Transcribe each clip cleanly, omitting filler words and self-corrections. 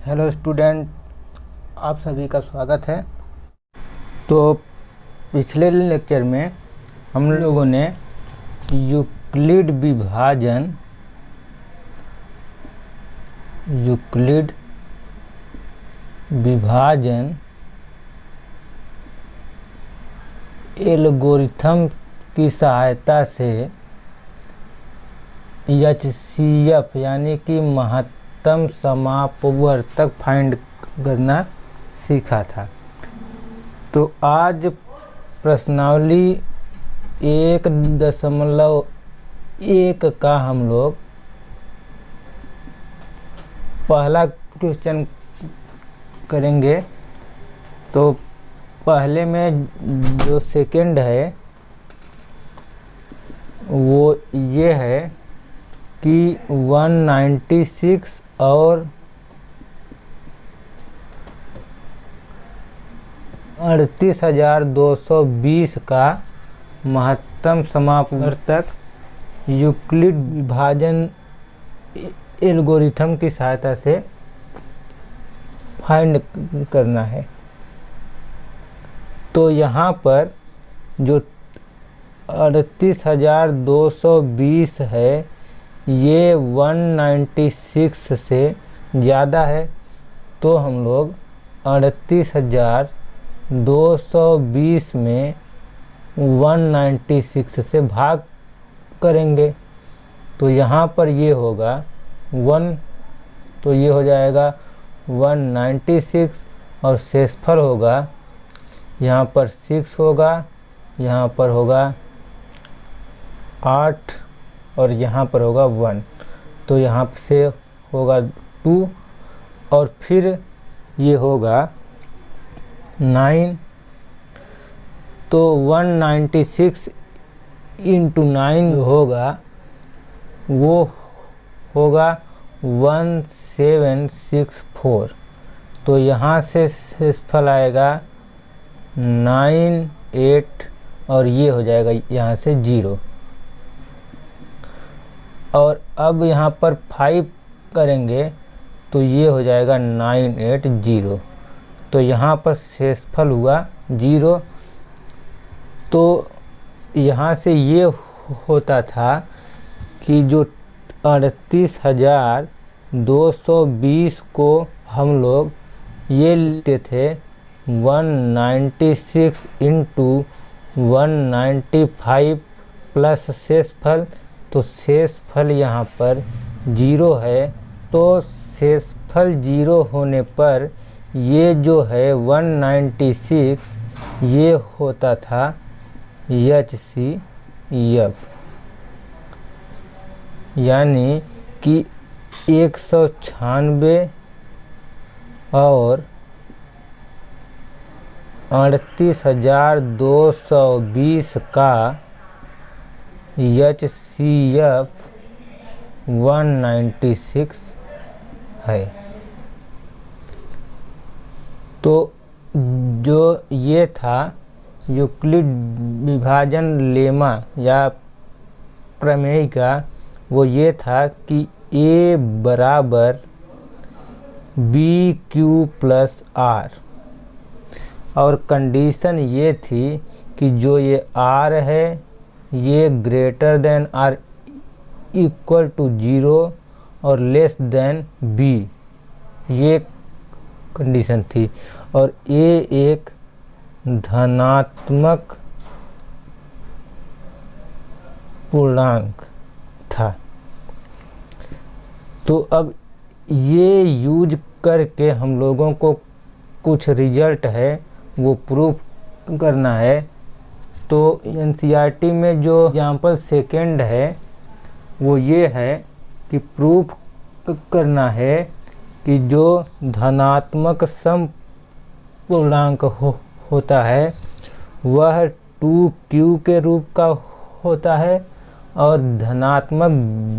Hello student, आप सभी का स्वागत है। तो पिछले लेक्चर में हम लोगों ने यूक्लिड विभाजन एल्गोरिथम की सहायता से एचसीएफ यानी कि महत्तम समापवर्तक फाइंड करना सीखा था। तो आज प्रश्नावली 1.1 का हम लोग पहला क्वेश्चन करेंगे। तो पहले में जो सेकंड है वो ये है कि 196 और 38,220 का महत्तम समापवर्तक यूक्लिड विभाजन एल्गोरिथम की सहायता से फाइंड करना है। तो यहाँ पर जो 38,220 है ये 196 से ज़्यादा है, तो हम लोग 38,220 में 196 से भाग करेंगे। तो यहाँ पर ये होगा 1, तो ये हो जाएगा 196 और शेषफल होगा यहाँ पर 6 होगा, यहाँ पर होगा 8 और यहाँ पर होगा 1, तो यहाँ से होगा 2 और फिर ये होगा 9। तो 196 इंटू 9 होगा वो होगा 1764। तो यहाँ से शेषफल आएगा 9, 8 और ये हो जाएगा यहाँ से 0। और अब यहाँ पर 5 करेंगे तो ये हो जाएगा 980। तो यहाँ पर शेषफल हुआ 0। तो यहाँ से ये होता था कि जो 38,220 को हम लोग ये लेते थे 196 इंटू 195 प्लस शेषफल। तो शेषफल यहाँ पर 0 है, तो शेषफल 0 होने पर ये जो है 196 ये होता था HCF, यानी कि 196 और 38,220 का HCF 196 है। तो जो ये था यूक्लिड विभाजन लेमा या प्रमेय का, वो ये था कि A बराबर BQ प्लस R, और कंडीशन ये थी कि जो ये R है ये greater than or equal to 0 और लेस देन B, ये कंडीशन थी। और ये एक धनात्मक पूर्णांक था। तो अब ये यूज करके हम लोगों को कुछ रिजल्ट है वो प्रूफ करना है। तो एनसीईआरटी में जो एग्जाम्पल सेकेंड है वो ये है कि प्रूफ करना है कि जो धनात्मक समपूर्णांक होता है वह 2q के रूप का होता है, और धनात्मक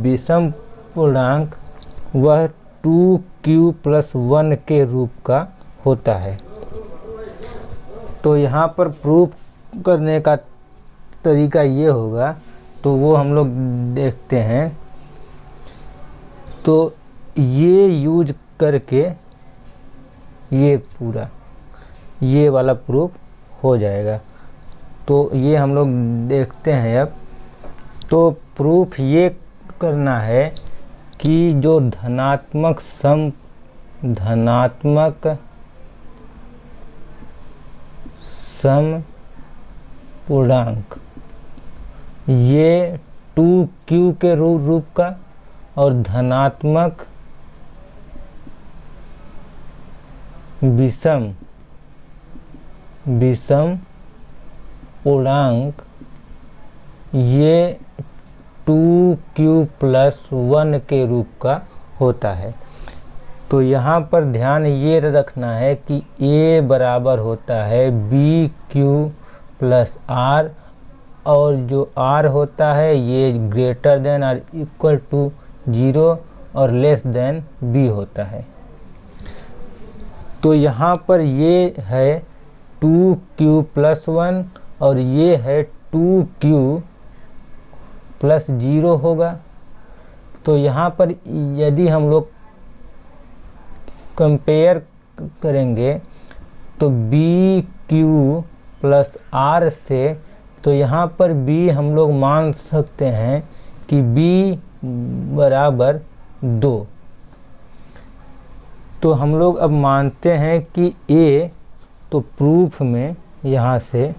विषम पूर्णांक वह 2q प्लस 1 के रूप का होता है। तो यहाँ पर प्रूफ करने का तरीका ये होगा, तो वो हम लोग देखते हैं। तो ये यूज करके ये पूरा, ये वाला प्रूफ हो जाएगा। तो ये हम लोग देखते हैं अब। तो प्रूफ ये करना है कि जो धनात्मक सम पूर्णांक ये 2q के रूप का और धनात्मक विषम पूर्णांक ये 2q+1 के रूप का होता है। तो यहाँ पर ध्यान ये रखना है कि a बराबर होता है bq+r, और जो r होता है ये ग्रेटर देन और इक्वल टू 0 और लेस देन b होता है। तो यहाँ पर ये है 2q+1 और ये है 2q+0 होगा। तो यहाँ पर यदि हम लोग कंपेयर करेंगे तो bq+r से, तो यहाँ पर b हम लोग मान सकते हैं कि b बराबर 2। तो हम लोग अब मानते हैं कि a, तो प्रूफ में यहाँ से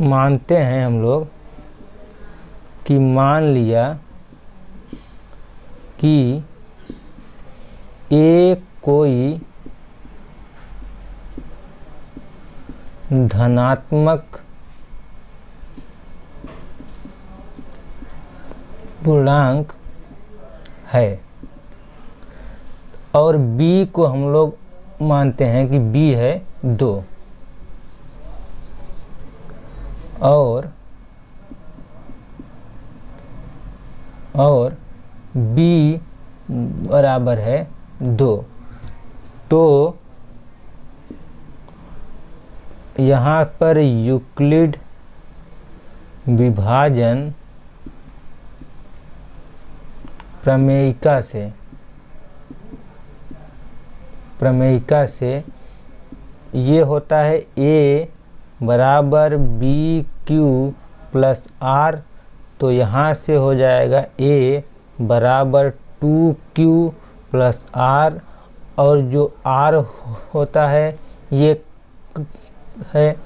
मानते हैं हम लोग कि मान लिया कि a कोई धनात्मक पूर्णांक है और b को हम लोग मानते हैं कि b है 2, और b बराबर है 2। तो यहाँ पर यूक्लिड विभाजन प्रमेयिका से ये होता है a बराबर bq+r। तो यहाँ से हो जाएगा a बराबर 2q+r, और जो r होता है ये है,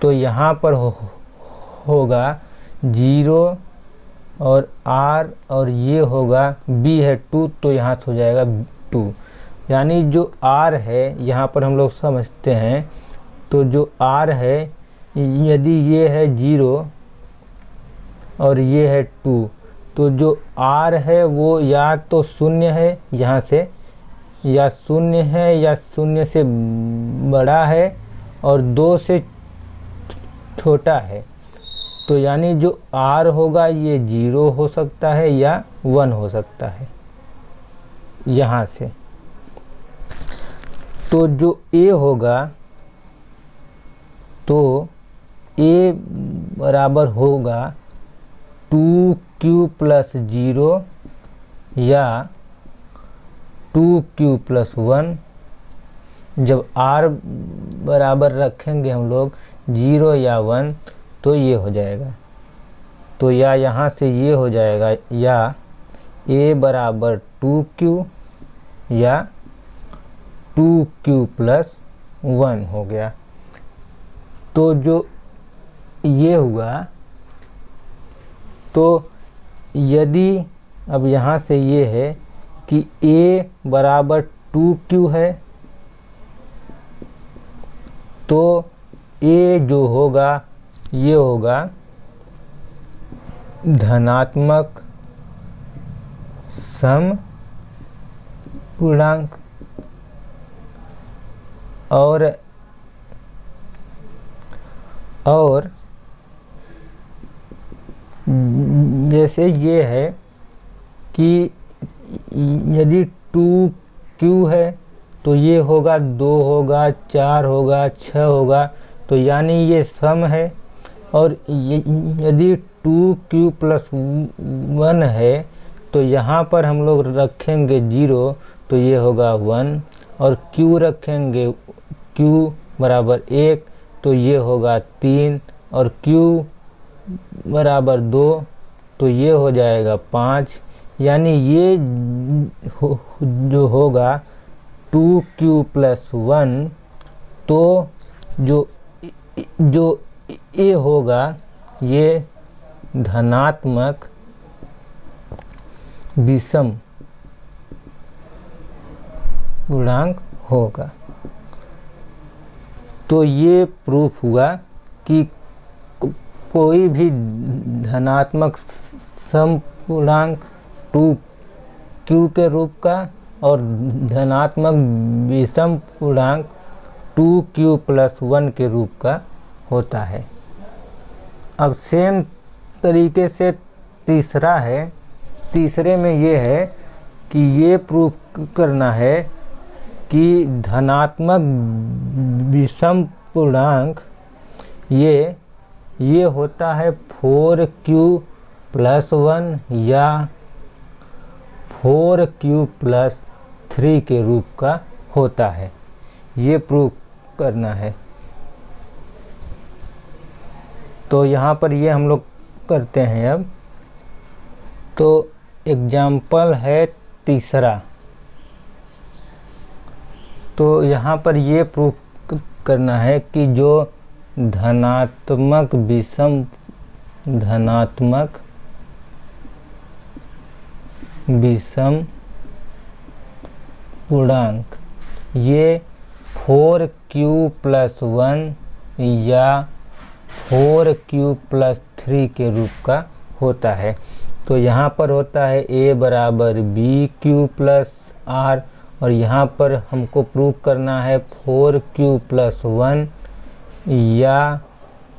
तो यहाँ पर होगा 0 और r, और ये होगा b है 2, तो यहाँ से हो जाएगा 2। यानी जो r है यहाँ पर हम लोग समझते हैं, तो जो r है यदि ये है 0 और ये है 2, तो जो r है वो या तो शून्य है यहाँ से, या शून्य है या शून्य से बड़ा है और 2 से छोटा है। तो यानी जो r होगा ये 0 हो सकता है या 1 हो सकता है यहाँ से। तो जो a होगा, तो a बराबर होगा 2q+0 या 2q+1। जब r बराबर रखेंगे हम लोग 0 या 1, तो ये हो जाएगा। तो या यहाँ से ये हो जाएगा, या a बराबर 2q या 2q+1 हो गया। तो जो ये हुआ, तो यदि अब यहाँ से ये है कि a बराबर 2q है, तो a जो होगा ये होगा धनात्मक सम पूर्णांक, और जैसे ये है कि यदि 2q है तो ये होगा 2 होगा 4 होगा 6 होगा, तो यानी ये सम है। और यदि 2q+1 है तो यहाँ पर हम लोग रखेंगे 0, तो ये होगा 1, और q रखेंगे q बराबर 1 तो ये होगा 3, और q बराबर 2 तो ये हो जाएगा 5। यानी ये जो होगा 2q + 1, तो जो ए होगा ये धनात्मक विषम पूर्णांक होगा। तो ये प्रूफ हुआ कि कोई भी धनात्मक समपूर्णांक 2q के रूप का और धनात्मक विषम पूर्णांक 2q + 1 के रूप का होता है। अब सेम तरीके से तीसरा है। तीसरे में ये है कि ये प्रूफ करना है कि धनात्मक विषम पूर्णांक ये होता है 4q + 1 या 4q + 3 के रूप का होता है। ये प्रूफ करना है। तो यहाँ पर ये हम लोग करते हैं। अब तो एग्जाम्पल है तीसरा। तो यहाँ पर ये प्रूफ करना है कि जो धनात्मक विषम पूर्णांक ये 4q + 1 या 4q + 3 के रूप का होता है। तो यहाँ पर होता है a बराबर bq + r, और यहाँ पर हमको प्रूफ करना है 4q + 1 या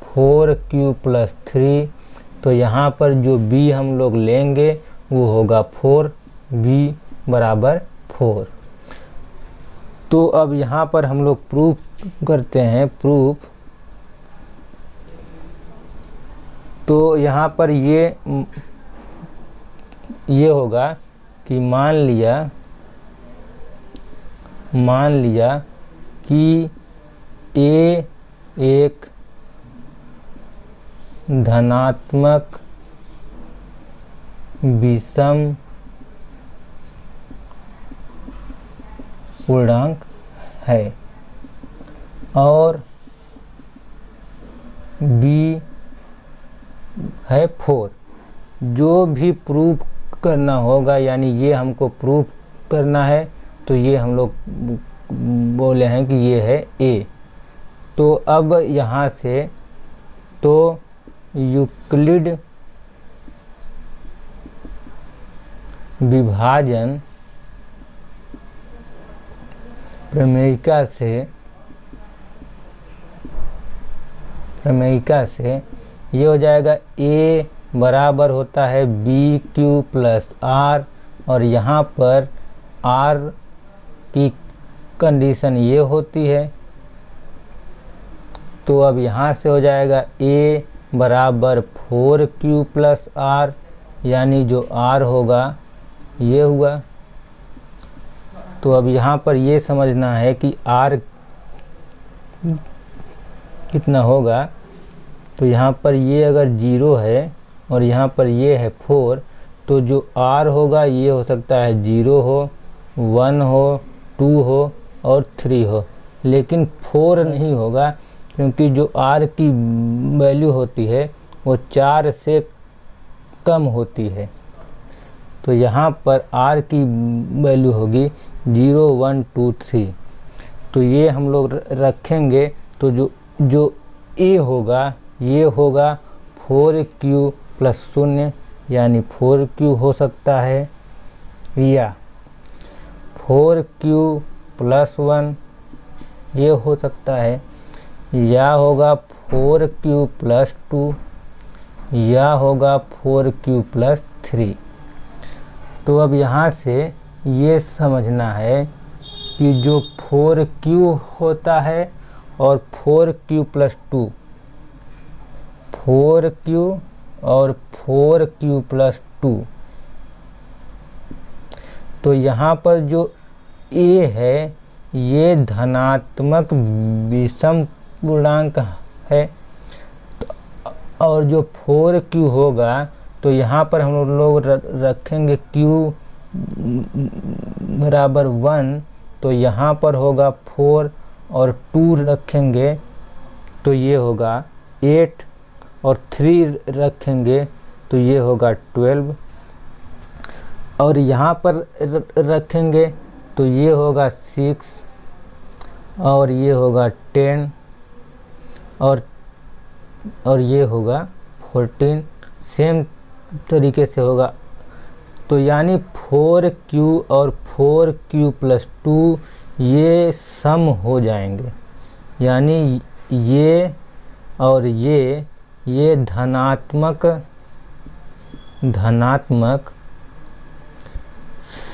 4q + 3। तो यहाँ पर जो b हम लोग लेंगे वो होगा 4, b बराबर 4। तो अब यहाँ पर हम लोग प्रूफ करते हैं। प्रूफ तो यहाँ पर ये होगा कि मान लिया कि A एक धनात्मक विषम पूर्णांक है और B है 4। जो भी प्रूफ करना होगा, यानी ये हमको प्रूफ करना है, तो ये हम लोग बोले हैं कि ये है A। तो अब यहाँ से तो यूक्लिड विभाजन प्रमेयिका से ये हो जाएगा A बराबर होता है bq + r, और यहाँ पर r की कंडीशन ये होती है। तो अब यहाँ से हो जाएगा A बराबर 4q + r, यानी जो r होगा ये हुआ। तो अब यहाँ पर ये समझना है कि r कितना होगा। तो यहाँ पर ये अगर 0 है और यहाँ पर ये है 4, तो जो r होगा ये हो सकता है 0 हो, 1 हो, 2 हो और 3 हो, लेकिन 4 नहीं होगा, क्योंकि जो r की वैल्यू होती है वो 4 से कम होती है। तो यहाँ पर r की वैल्यू होगी 0, 1, 2, 3। तो ये हम लोग रखेंगे। तो जो a होगा ये होगा 4q + 0, यानी 4q हो सकता है, या 4q + 1 ये हो सकता है, या होगा 4q + 2, या होगा 4q + 3। तो अब यहाँ से ये समझना है कि जो 4q होता है और 4q + 2, 4q और 4q + 2, तो यहाँ पर जो ए है ये धनात्मक विषम पूर्णांक है। और जो 4q होगा तो यहाँ पर हम लोग रखेंगे q बराबर 1, तो यहाँ पर होगा 4 और 2 रखेंगे तो ये होगा 8 और 3 रखेंगे तो ये होगा 12 और यहाँ पर रखेंगे तो ये होगा 6 और ये होगा 10 और ये होगा 14। सेम तरीके से होगा तो यानी 4q और 4q प्लस 2 ये सम हो जाएंगे, यानी ये और ये धनात्मक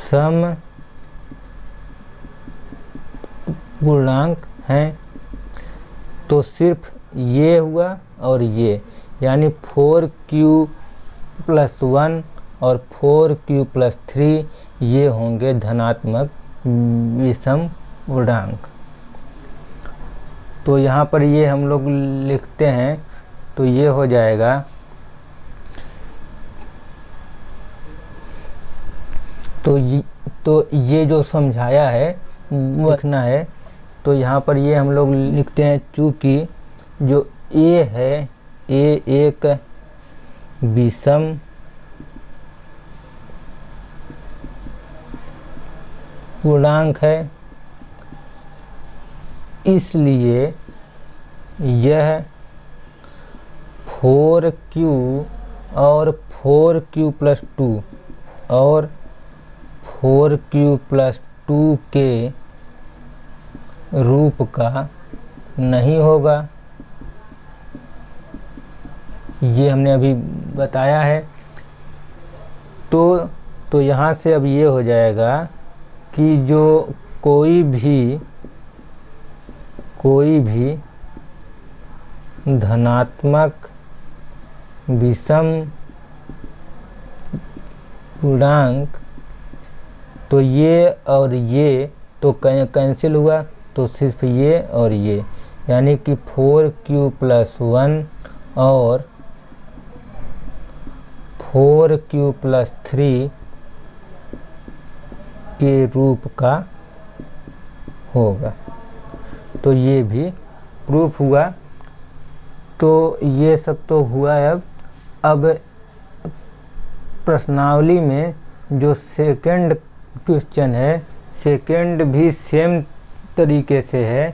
सम पूर्णांक हैं। तो सिर्फ ये हुआ और ये, यानी 4q प्लस 1 और 4q प्लस 3 ये होंगे धनात्मक विषम पूर्णांक। तो यहाँ पर ये हम लोग लिखते हैं तो ये हो जाएगा तो ये जो समझाया है वो लिखना है। तो यहाँ पर ये हम लोग लिखते हैं चूँकि जो a है a एक विषम पूर्णांक है, इसलिए यह 4q और 4q प्लस 2 और 4q प्लस 2 के रूप का नहीं होगा। ये हमने अभी बताया है। तो यहाँ से अब ये हो जाएगा कि जो कोई भी धनात्मक विषम पूर्णांक तो ये और ये तो कैंसिल हुआ, तो सिर्फ ये और ये, यानी कि 4q प्लस 1 और 4q प्लस 3 के रूप का होगा। तो ये भी प्रूफ हुआ। तो ये सब तो हुआ। अब प्रश्नावली में जो सेकंड क्वेश्चन है, सेकंड भी सेम तरीके से है,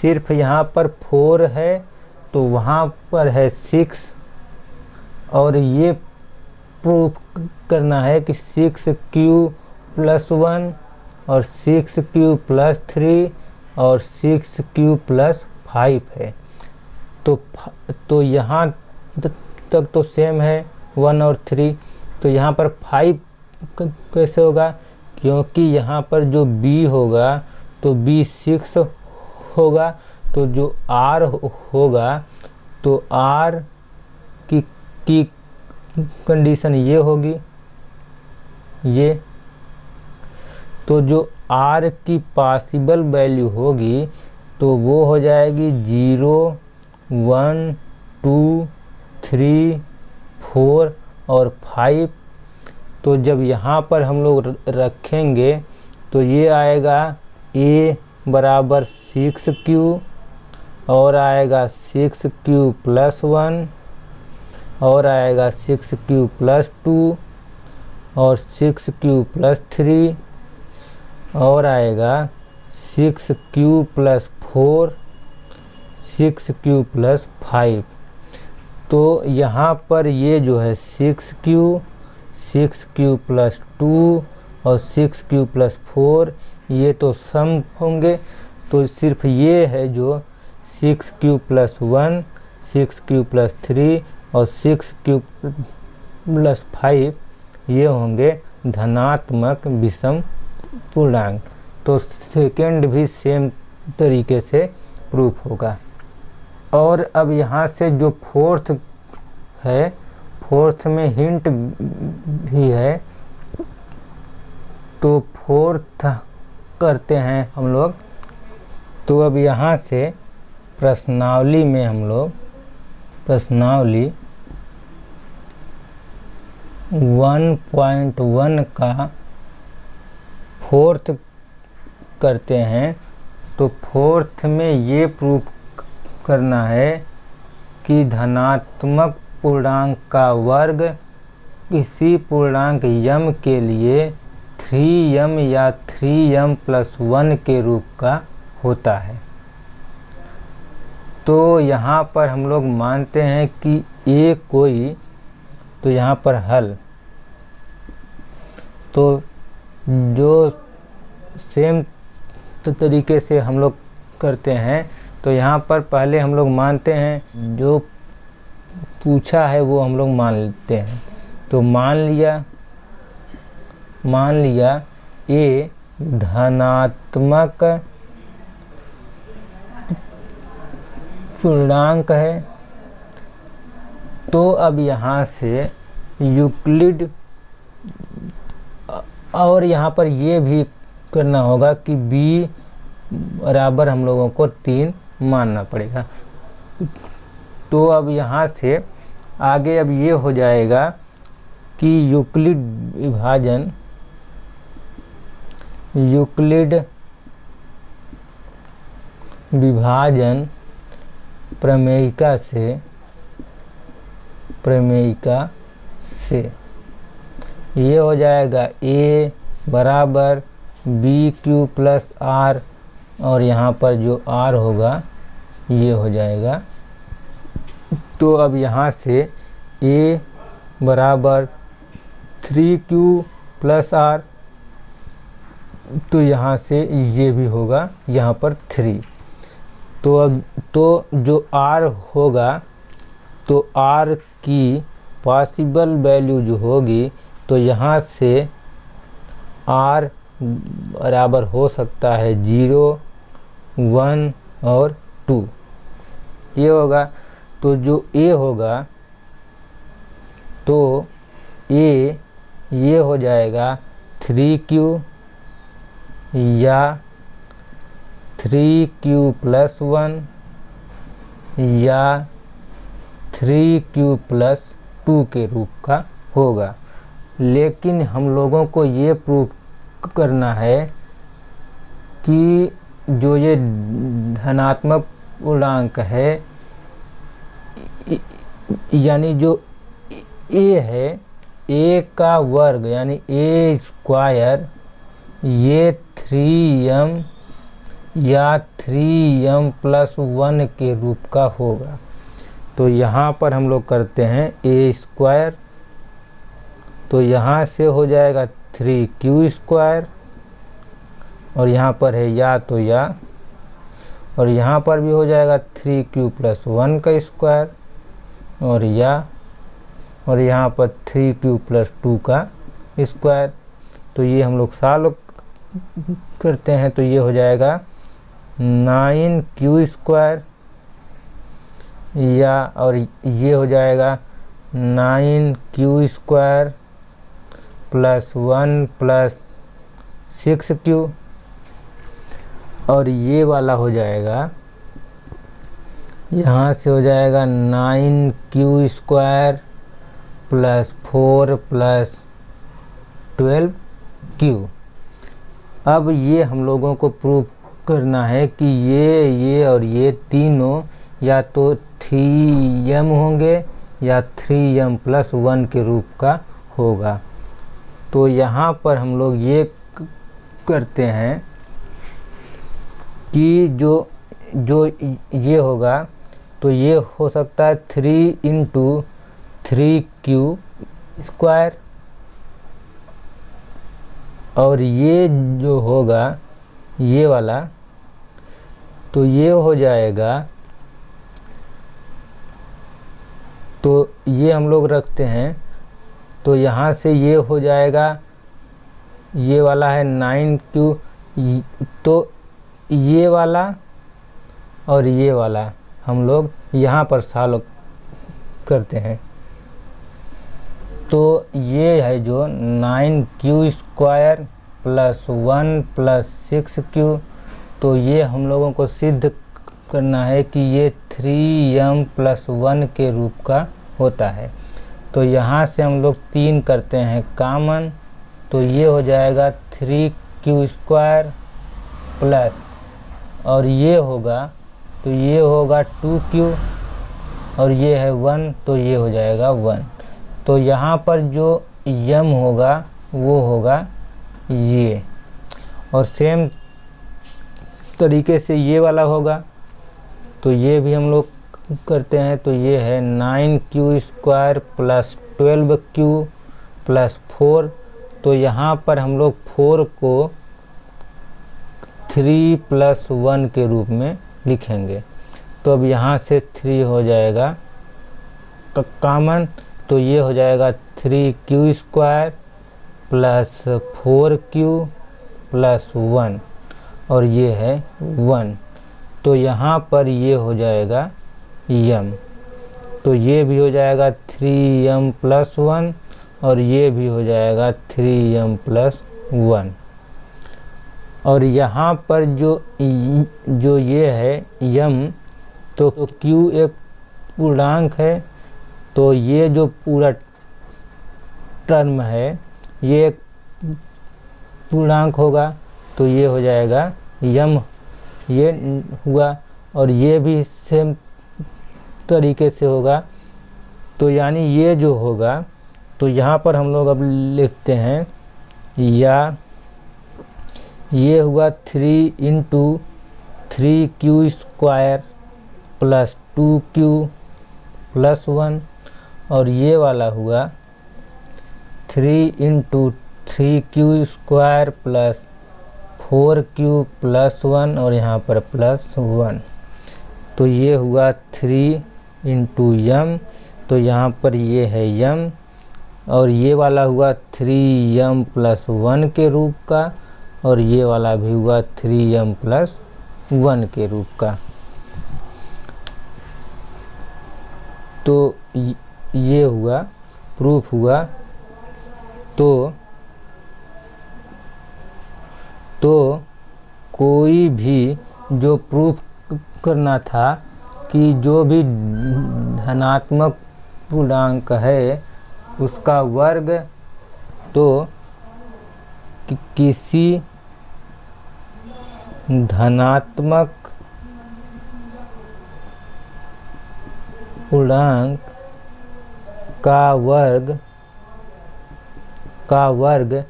सिर्फ यहाँ पर 4 है तो वहाँ पर है 6 और ये प्रूफ करना है कि 6q प्लस 1 और 6q प्लस 3 और 6q प्लस 5 है। तो यहाँ तक तो सेम है 1 और 3। तो यहाँ पर 5 कैसे होगा, क्योंकि यहाँ पर जो b होगा तो b 6 होगा, तो जो r होगा तो r की कंडीशन ये होगी ये। तो जो r की पॉसिबल वैल्यू होगी तो वो हो जाएगी 0, 1, 2, 3, 4 और 5। तो जब यहाँ पर हम लोग रखेंगे तो ये आएगा a बराबर 6q और आएगा 6q प्लस 1 और आएगा 6q प्लस 2 और 6q प्लस 3 और आएगा 6q प्लस 4, 6q प्लस 5। तो यहाँ पर ये जो है 6q प्लस 2 और 6q प्लस 4 ये तो सम होंगे। तो सिर्फ ये है जो 6q प्लस 1, 6q प्लस 3 और 6q प्लस 5 ये होंगे धनात्मक विषम पूर्णांक। तो सेकंड भी सेम तरीके से प्रूफ होगा। और अब यहाँ से जो फोर्थ है, फोर्थ में हिंट भी है। तो फोर्थ करते हैं हम लोग। तो अब यहाँ से प्रश्नावली में हम लोग प्रश्नावली 1.1 का फोर्थ करते हैं। तो फोर्थ में ये प्रूफ करना है कि धनात्मक पूर्णांक का वर्ग किसी पूर्णांक m के लिए 3m या 3m+1 के रूप का होता है। तो यहाँ पर हम लोग मानते हैं कि a कोई, तो यहाँ पर हल, तो जो सेम तरीके से हम लोग करते हैं। तो यहाँ पर पहले हम लोग मानते हैं, जो पूछा है वो हम लोग मान लेते हैं। तो मान लिया a धनात्मक पूर्णांक है। तो अब यहाँ से यूक्लिड, और यहाँ पर ये भी करना होगा कि b बराबर हम लोगों को 3 मानना पड़ेगा। तो अब यहाँ से आगे अब ये हो जाएगा कि यूक्लिड विभाजन प्रमेयिका से ये हो जाएगा a बराबर BQ प्लस R, और यहाँ पर जो R होगा ये हो जाएगा। तो अब यहाँ से a बराबर 3Q प्लस R, तो यहाँ से ये भी होगा यहाँ पर 3। तो अब जो R होगा, तो R की पॉसिबल वैल्यू जो होगी, तो यहाँ से R बराबर हो सकता है 0, 1 और 2, ये होगा। तो जो A होगा, तो A ये हो जाएगा 3Q या 3Q प्लस 1 या 3Q प्लस 2 के रूप का होगा। लेकिन हम लोगों को ये प्रूफ करना है कि जो ये धनात्मक पूर्णांक है, यानी जो a है, a का वर्ग यानी a स्क्वायर, ये 3m या 3m+1 के रूप का होगा। तो यहाँ पर हम लोग करते हैं a स्क्वायर, तो यहाँ से हो जाएगा 3q स्क्वायर, और यहाँ पर है या तो या, और यहाँ पर भी हो जाएगा 3q प्लस 1 का स्क्वायर, और या, और यहाँ पर 3q प्लस 2 का स्क्वायर। तो ये हम लोग सॉल्व करते हैं, तो ये हो जाएगा 9q स्क्वायर, या और ये हो जाएगा 9q square plus 1 plus 6q, और ये वाला हो जाएगा, यहाँ से हो जाएगा 9q square plus 4 plus 12q। अब ये हम लोगों को प्रूव करना है कि ये और ये तीनों या तो 3m होंगे या 3m+1 के रूप का होगा। तो यहाँ पर हम लोग ये करते हैं कि जो ये होगा, तो ये हो सकता है 3 × 3q स्क्वायर, और ये जो होगा ये वाला, तो ये हो जाएगा, तो ये हम लोग रखते हैं। तो यहाँ से ये हो जाएगा, ये वाला है 9q, तो ये वाला और ये वाला हम लोग यहाँ पर सॉल्व करते हैं। तो ये है जो 9q square plus 1 plus 6q। तो ये हम लोगों को सिद्ध करना है कि ये 3m प्लस 1 के रूप का होता है। तो यहाँ से हम लोग 3 करते हैं कॉमन, तो ये हो जाएगा 3q स्क्वायर प्लस, और ये होगा तो ये होगा 2q, और ये है 1 तो ये हो जाएगा 1। तो यहाँ पर जो m होगा वो होगा ये, और सेम तरीके से ये वाला होगा, तो ये भी हम लोग करते हैं। तो ये है 9q square plus 12q plus 4। तो यहाँ पर हम लोग 4 को 3 प्लस 1 के रूप में लिखेंगे। तो अब यहाँ से 3 हो जाएगा कॉमन, तो ये हो जाएगा 3q square plus 4q plus 1, और ये है 1। तो यहाँ पर ये हो जाएगा m, तो ये भी हो जाएगा 3m प्लस 1, और ये भी हो जाएगा 3m प्लस 1। और यहाँ पर जो ये है m, तो q एक पूर्णांक है, तो ये जो पूरा टर्म है ये एक पूर्णांक होगा, तो ये हो जाएगा m, ये हुआ, और ये भी सेम तरीके से होगा। तो यानी ये जो होगा, तो यहाँ पर हम लोग अब लिखते हैं, या ये हुआ 3 into 3q square plus 2q plus 1, और ये वाला हुआ 3 into 3q square plus 4q plus 1, और यहाँ पर प्लस 1। तो ये हुआ 3 इंटू m, तो यहाँ पर ये है m, और ये वाला हुआ 3m प्लस 1 के रूप का, और ये वाला भी हुआ 3m प्लस 1 के रूप का। तो ये हुआ प्रूफ हुआ। तो कोई भी जो प्रूफ करना था कि जो भी धनात्मक पूर्णांक है उसका वर्ग, तो किसी धनात्मक पूर्णांक का वर्ग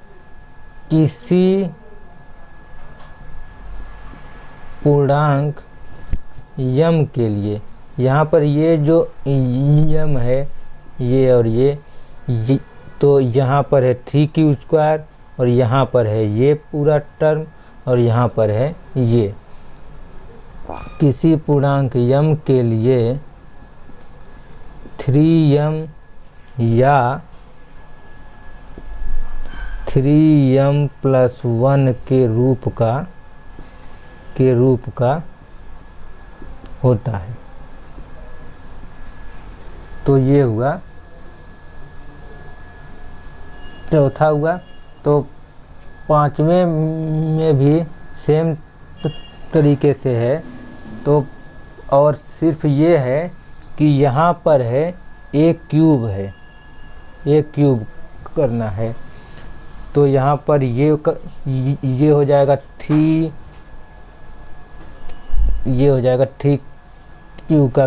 किसी पूर्णांक m के लिए, यहाँ पर ये जो m है ये और ये, तो यहाँ पर है 3q स्क्वायर, और यहाँ पर है ये पूरा टर्म, और यहाँ पर है ये। किसी पूर्णांक m के लिए 3m या 3m प्लस 1 के रूप का होता है। तो ये हुआ चौथा हुआ। तो पांचवें में भी सेम तरीके से है, तो और सिर्फ ये है कि यहाँ पर है एक क्यूब है, एक क्यूब करना है। तो यहाँ पर ये हो जाएगा ये हो जाएगा 3q का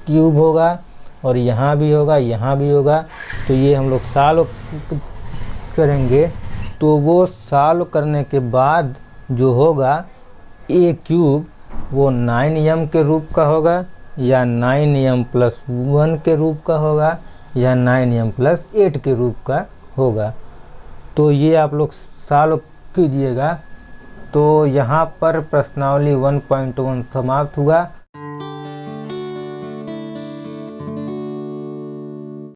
क्यूब होगा, और यहाँ भी होगा, यहाँ भी होगा। तो ये हम लोग सॉल्व करेंगे, तो वो सॉल्व करने के बाद जो होगा ए क्यूब वो 9m के रूप का होगा, या 9m प्लस 1 के रूप का होगा, या 9m प्लस 8 के रूप का होगा। तो ये आप लोग सॉल्व कीजिएगा। तो यहाँ पर प्रश्नावली 1.1 समाप्त हुआ।